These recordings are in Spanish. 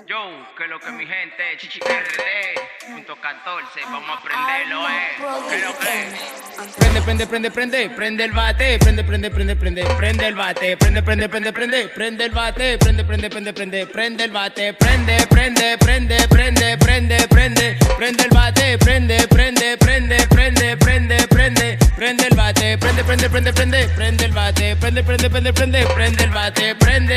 Yo, que lo que mi gente, Chichi RD, punto 14, vamos a prenderlo, que lo que. Prende el bate, prende el bate, prende el bate, prende el bate, prende el bate, prende el bate, prende el bate, prende el bate, prende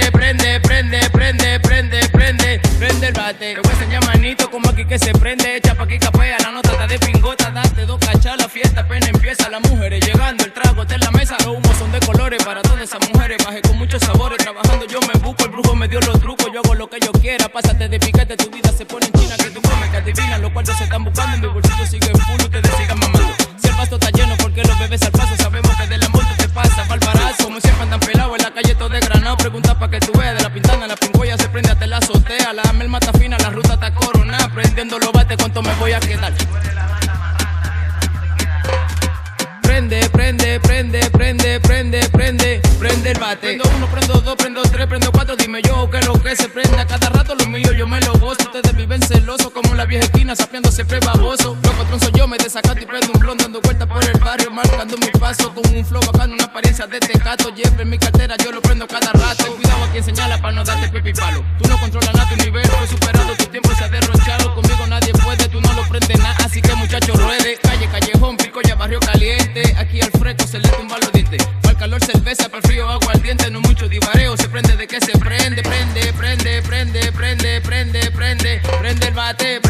el bate. Te voy a enseñar manito como aquí que se prende, echa pa' aquí capea, la nota está de pingota, date dos cachas, la fiesta apenas empieza, las mujeres llegando, el trago está en la mesa, los humos son de colores para todas esas mujeres, bajé con muchos sabores, trabajando yo me busco, el brujo me dio los trucos, yo hago lo que yo quiera, pásate de piquete, tu vida se pone en china, que tú comes, que adivinan, los cuartos se están buscando, en mi bolsillo sigue full, ustedes sigan mamando, si el pasto está lleno, porque los bebés al paso, sabemos que del amor tú te pasas, barbarazo, como siempre andan pelados en la calle todo desgranado, pregunta pa' que tú veas, de la pintana, la pingüeya se prende hasta la azotea, la melma está fina, la ruta está coronada, prendiendo los bates, ¿cuánto me voy a quedar? Prende el bate. Prendo uno, prendo dos, prendo tres, prendo cuatro. Dime yo que lo que se prende a cada rato lo mío yo me lo gozo. Ustedes viven celosos como la vieja esquina, sapeando siempre baboso. Loco tronzo yo me desacato y prendo un blon dando vueltas por el barrio, marcando mi paso con un flow bacano, una apariencia de tecato. Lleve en mi cartera, yo lo prendo cada rato. Cuidado a quien señala para no darte pepi palo. Tú no controlas nada, tu nivel fue superado, tu tiempo se ha derrochado. Conmigo nadie puede, tú no lo prendes nada, así que muchacho ruede. Calle, callejón, pico ya barrio caliente. Aquí al fresco se le tumba los dientes. Para el calor cerveza, para el frío agua al diente. No mucho divareo, se prende de que se prende. Prende el bate.